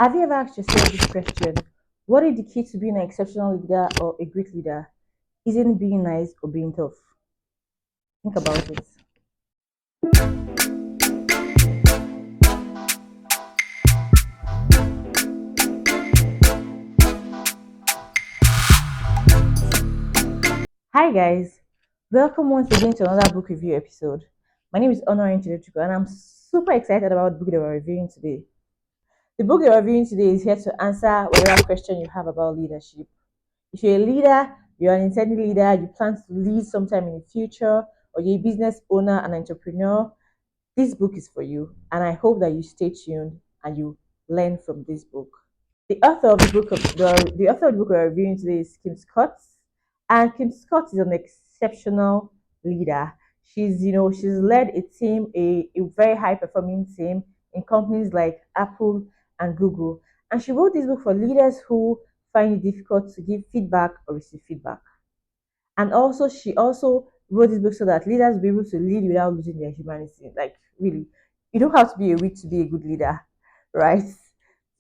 Have you ever asked yourself this question? What is the key to being an exceptional leader or a great leader? Isn't it being nice or being tough? Think about it. Hi guys, welcome once again to another book review episode. My name is Honor Chico and I'm super excited about the book that we're reviewing today. The book that we're reviewing today is here to answer whatever question you have about leadership. If you're a leader, you're an intended leader, you plan to lead sometime in the future, or you're a business owner, an entrepreneur, this book is for you. And I hope that you stay tuned and you learn from this book. The author of the book we're reviewing today is Kim Scott, and Kim Scott is an exceptional leader. She's led a team, a very high performing team in companies like Apple and Google, and she wrote this book for leaders who find it difficult to give feedback or receive feedback. And also, she also wrote this book so that leaders will be able to lead without losing their humanity. Like, really, you don't have to be a witch to be a good leader, right?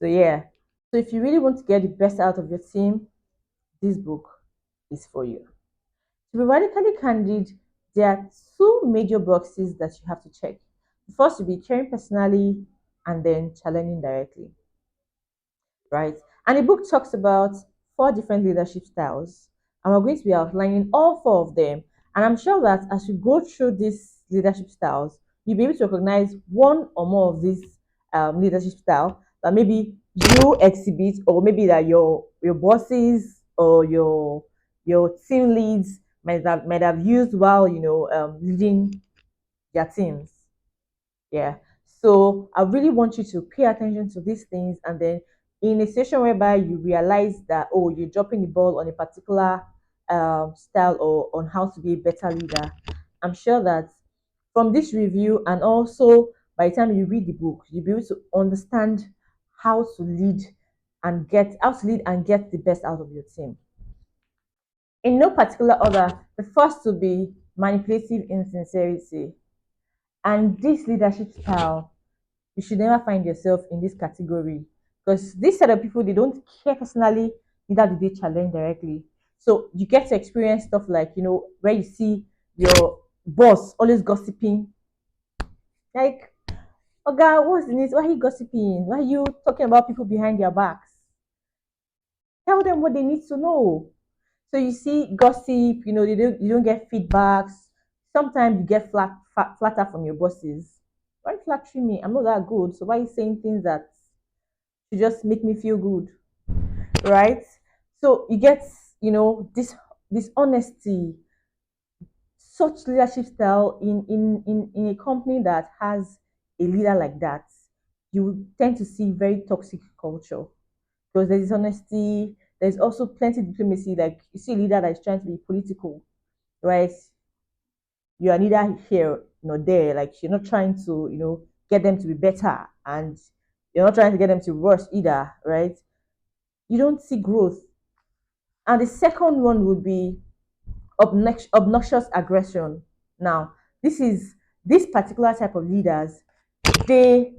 So, yeah. So if you really want to get the best out of your team, this book is for you. To be radically candid, there are two major boxes that you have to check. The first will be caring personally and then challenging directly, right? And the book talks about four different leadership styles, and we're going to be outlining all four of them. And I'm sure that as you go through these leadership styles, you'll be able to recognize one or more of these leadership style that maybe you exhibit, or maybe that your bosses or your team leads might have used while leading their teams. Yeah. So I really want you to pay attention to these things, and then in a situation whereby you realize that, oh, you're dropping the ball on a particular style or on how to be a better leader, I'm sure that from this review and also by the time you read the book, you'll be able to understand how to lead and get the best out of your team. In no particular order, the first will be manipulative insincerity. And this leadership style, you should never find yourself in this category, because this set of people, they don't care personally, neither do they challenge directly. So you get to experience stuff like, where you see your boss always gossiping, like, oh god, what's the need, why are you gossiping, why are you talking about people behind their backs? Tell them what they need to know. So you see gossip, you don't get feedbacks. Sometimes you get flatter from your bosses. Why are you flattering me? I'm not that good, so why are you saying things that to just make me feel good, right? So you get, this honesty, such leadership style in a company that has a leader like that. You tend to see very toxic culture because there's honesty. There's also plenty of diplomacy. Like you see a leader that is trying to be political, right? You are neither here nor there. Like you're not trying to, get them to be better, and you're not trying to get them to be worse either, right? You don't see growth. And the second one would be obnoxious aggression. Now, this particular type of leaders, they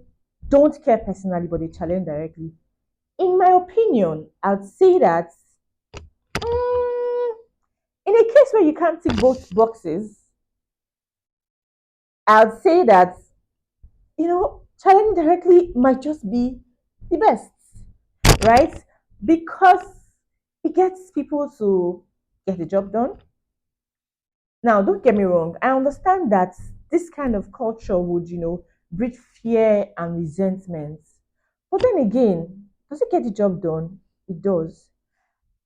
don't care personally, but they challenge directly. In my opinion, I'd say that mm, in a case where you can't tick both boxes, I'd say that challenging directly might just be the best, right? Because it gets people to get the job done. Now, don't get me wrong. I understand that this kind of culture would, breed fear and resentment. But then again, does it get the job done? It does.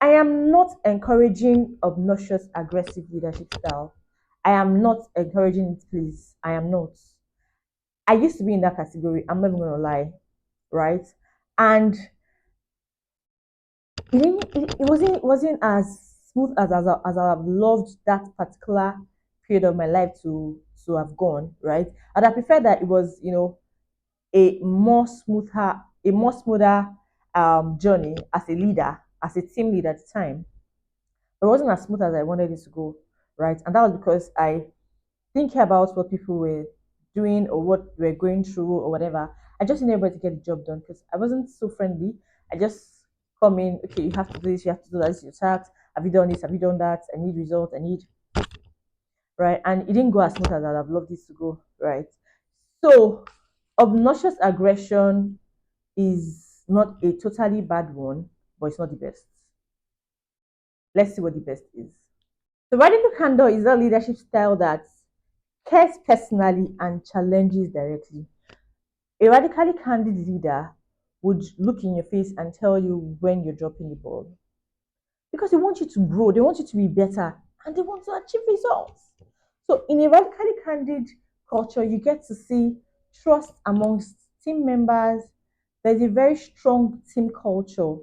I am not encouraging obnoxious, aggressive leadership style. I am not encouraging it, please. I am not. I used to be in that category. I'm not even gonna lie, right? And it wasn't as smooth as I have loved that particular period of my life to have gone, right? And I prefer that it was, a more smoother journey as a leader, as a team leader at the time. But it wasn't as smooth as I wanted it to go, right? And that was because I didn't care about what people were doing or what we're going through or whatever. I just need everybody to get the job done because I wasn't so friendly. I just come in, okay, you have to do this, you have to do that, this is your task. Have you done this? Have you done that? I need results, I need, right? And it didn't go as smooth as I'd have loved this to go, right? So, obnoxious aggression is not a totally bad one, but it's not the best. Let's see what the best is. So, radical candor is a leadership style that cares personally and challenges directly. A radically candid leader would look in your face and tell you when you're dropping the ball because they want you to grow, they want you to be better, and they want to achieve results. So, in a radically candid culture, you get to see trust amongst team members. There's a very strong team culture,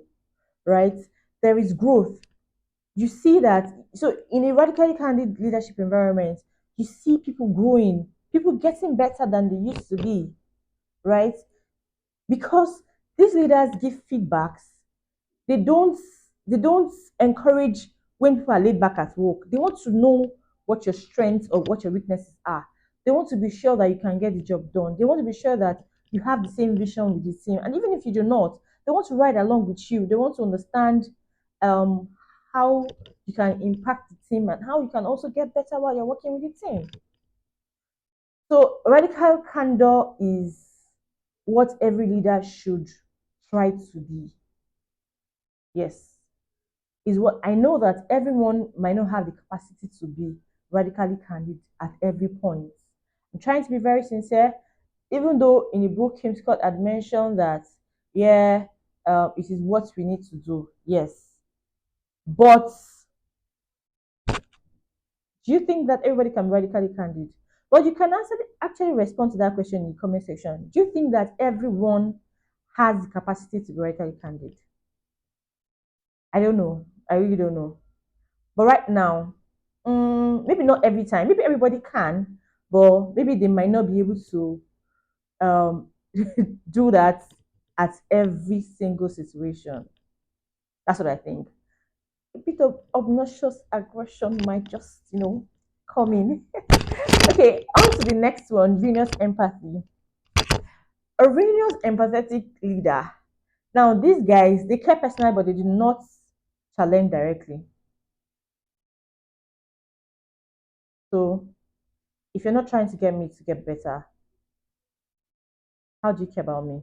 right? There is growth. You see that. So, in a radically candid leadership environment, you see people growing, people getting better than they used to be, right? Because these leaders give feedbacks. They don't they don't encourage when people are laid back at work. They want to know what your strengths or what your weaknesses are. They want to be sure that you can get the job done. They want to be sure that you have the same vision with the team. And even if you do not, they want to ride along with you. They want to understand um, how you can impact the team and how you can also get better while you're working with the team. So radical candor is what every leader should try to be. Yes, is what I know that everyone might not have the capacity to be radically candid at every point. I'm trying to be very sincere, even though in the book Kim Scott had mentioned that, yeah, it is what we need to do. Yes, but do you think that everybody can be radically candid? But you can actually respond to that question in the comment section. Do you think that everyone has the capacity to be radically candid? I don't know. I really don't know. But right now, maybe not every time. Maybe everybody can, but maybe they might not be able to um, do that at every single situation. That's what I think. A bit of obnoxious aggression might just, come in. Okay, on to the next one, Venus empathy. A Venus empathetic leader. Now, these guys, they care personally, but they do not challenge directly. So, if you're not trying to get me to get better, how do you care about me?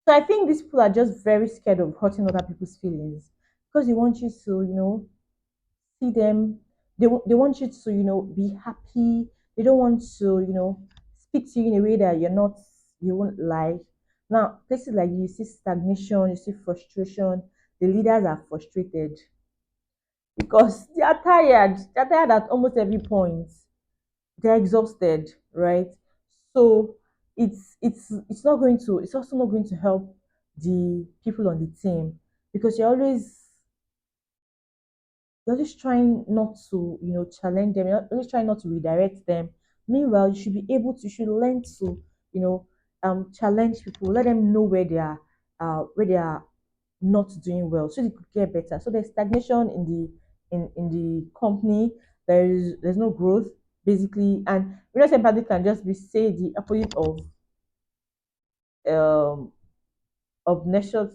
So I think these people are just very scared of hurting other people's feelings because they want you to, see them. They want you to, be happy. They don't want to, speak to you in a way that you won't like. Now, places like you see stagnation, you see frustration. The leaders are frustrated because they are tired. They're tired at almost every point. They're exhausted, right? So it's not going to it's also not going to help the people on the team because you're always trying not to challenge them. You're always trying not to redirect them. Meanwhile, you should learn to you know challenge people, let them know where they are not doing well so they could get better. So there's stagnation in the company. There's no growth basically, and real empathy can just be say the opposite um obnoxious.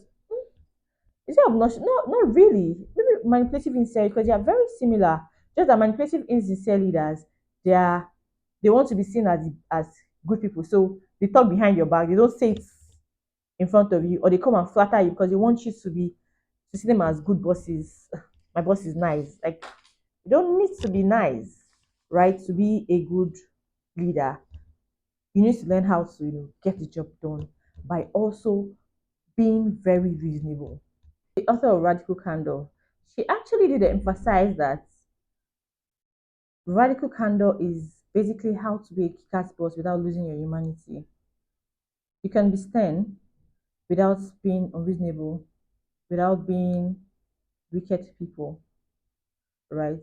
Is it obnoxious? No, not really. Maybe manipulative insincere because they are very similar. Just that manipulative insincere leaders, they are they want to be seen as good people. So they talk behind your back. They don't say it in front of you, or they come and flatter you because they want you to see them as good bosses. My boss is nice. Like you don't need to be nice, right? To be a good leader, you need to learn how to get the job done by also being very reasonable. The author of Radical Candor, she actually did emphasize that radical candor is basically how to be a kick-ass boss without losing your humanity. You can be stern without being unreasonable, without being wicked to people, right?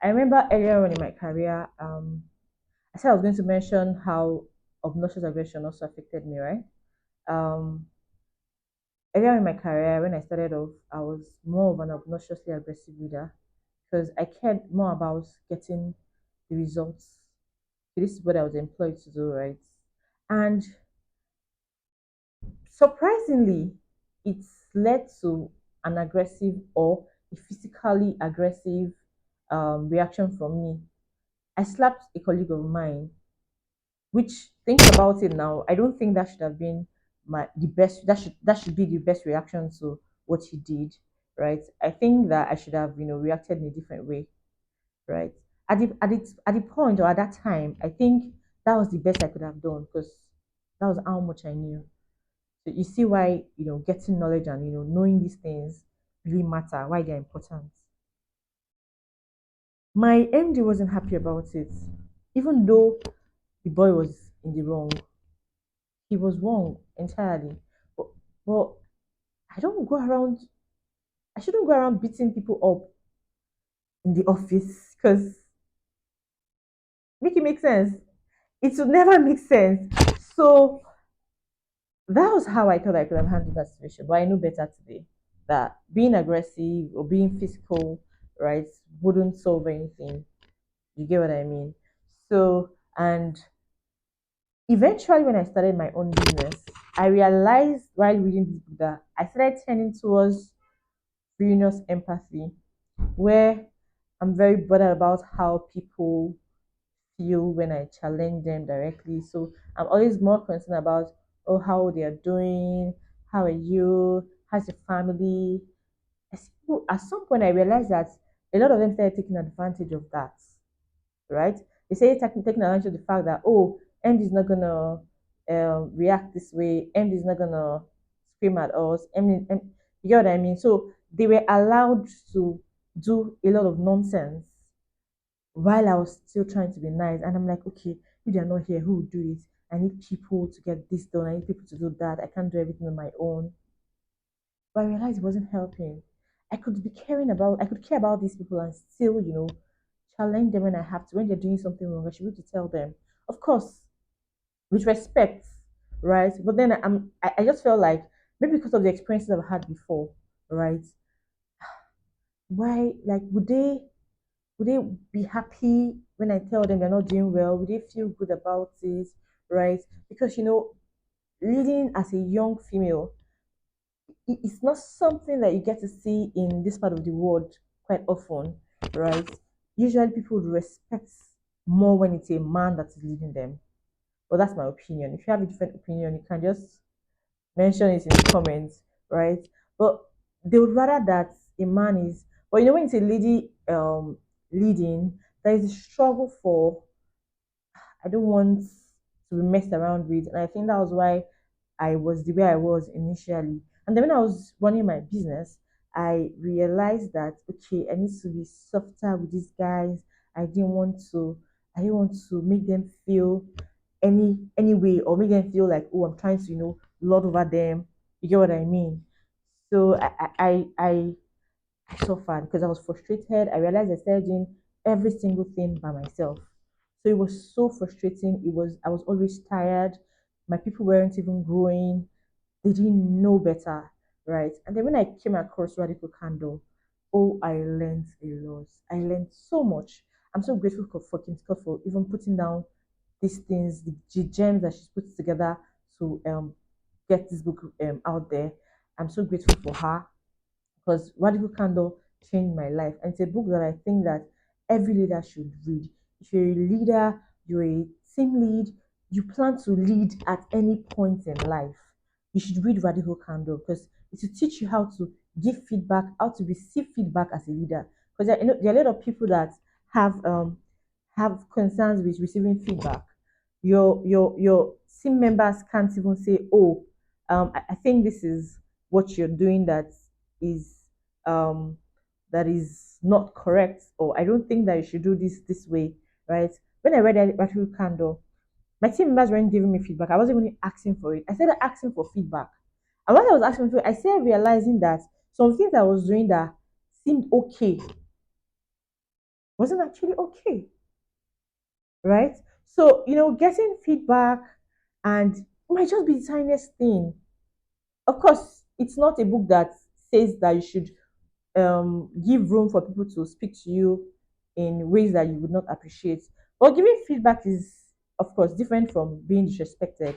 I remember earlier on in my career, I said I was going to mention how obnoxious aggression also affected me, right? Um, Earlier in my career, when I started off, I was more of an obnoxiously aggressive leader because I cared more about getting the results, okay, this is what I was employed to do, right? And surprisingly, it's led to an aggressive or a physically aggressive reaction from me. I slapped a colleague of mine, which think about it now, I don't think that should have been my the best. That should be the best reaction to what he did, right? I think that I should have reacted in a different way, right? At the point or at that time, I think that was the best I could have done because that was how much I knew. So you see why getting knowledge and knowing these things really matter, why they're important. My MD wasn't happy about it, even though the boy was in the wrong. He was wrong entirely. But, but I don't go around. I shouldn't go around beating people up in the office because make it make sense. It would never make sense. So that was how I thought I could have handled that situation. But I know better today that being aggressive or being physical, right, wouldn't solve anything. You get what I mean? So, and eventually, when I started my own business, I realized while reading this book that I started turning towards Venus empathy, where I'm very bothered about how people feel when I challenge them directly. So I'm always more concerned about how they are doing, how are you, how's your family. At some point I realized that a lot of them started taking advantage of that, right? They say taking advantage of the fact that MD is not gonna react this way, MD is not gonna scream at us, you get what I mean? So they were allowed to do a lot of nonsense while I was still trying to be nice. And I'm like, okay, if they're not here, who will do it? I need people to get this done. I need people to do that. I can't do everything on my own. But I realized it wasn't helping. I could care about these people and still, challenge them when I have to. When they're doing something wrong, I should be able to tell them. Of course, with respect, right? But then I just felt like maybe because of the experiences I've had before, right? Why, like, would they be happy when I tell them they're not doing well? Would they feel good about it, right? Because leading as a young female, it's not something that you get to see in this part of the world quite often, right? Usually people would respect more when it's a man that is leading them. But that's my opinion. If you have a different opinion, you can just mention it in the comments, right? But they would rather that a man is, but when it's a lady leading, there is a struggle for I don't want to be messed around with. And I think that was why I was the way I was initially. And then when I was running my business, I realized that okay, I need to be softer with these guys. I didn't want to make them feel any way or make them feel like, oh, I'm trying to, lord over them. You get what I mean? So I suffered because I was frustrated. I realized I started doing every single thing by myself. So it was so frustrating. I was always tired. My people weren't even growing. They didn't know better, right? And then when I came across Radical Candor, oh, I learned a lot. I learned so much. I'm so grateful for Kim Scott for even putting down these things, the gems that she's put together to get this book out there. I'm so grateful for her because Radical Candor changed my life. And it's a book that I think that every leader should read. If you're a leader, you're a team lead, you plan to lead at any point in life, you should read Radical Candor because it will teach you how to give feedback, how to receive feedback as a leader. Because there are a lot of people that have have concerns with receiving feedback. Your team members can't even say, "Oh, I think this is what you're doing is um that is not correct," or "I don't think that you should do this way." Right? When I read Radical Candor, my team members weren't giving me feedback. I wasn't even asking for it. I started asking for feedback, and when I was asking for it, I started realizing that some things I was doing that seemed okay wasn't actually okay, right? So, getting feedback and it might just be the tiniest thing. Of course, it's not a book that says that you should give room for people to speak to you in ways that you would not appreciate. But giving feedback of course, different from being disrespected.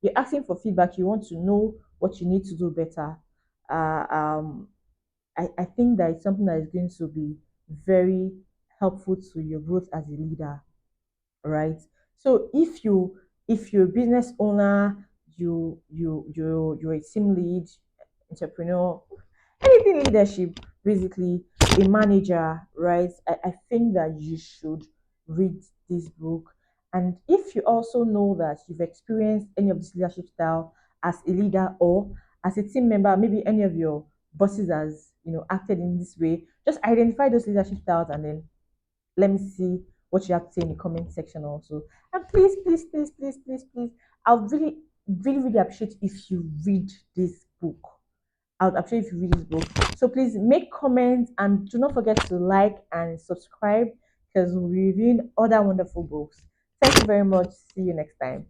You're asking for feedback. You want to know what you need to do better. Uh, um, I think that it's something that is going to be very helpful to your growth as a leader, right? So if you're a business owner, you're a team lead, entrepreneur, anything leadership, basically a manager, right? I think that you should read this book. And if you also know that you've experienced any of this leadership style as a leader or as a team member, maybe any of your bosses has acted in this way, just identify those leadership styles and then let me see what you have to say in the comment section also. And please, please, please, please, please, please, I would really, really, really appreciate if you read this book. I would appreciate if you read this book. So please make comments and do not forget to like and subscribe because we're reviewing other wonderful books. Thank you very much. See you next time.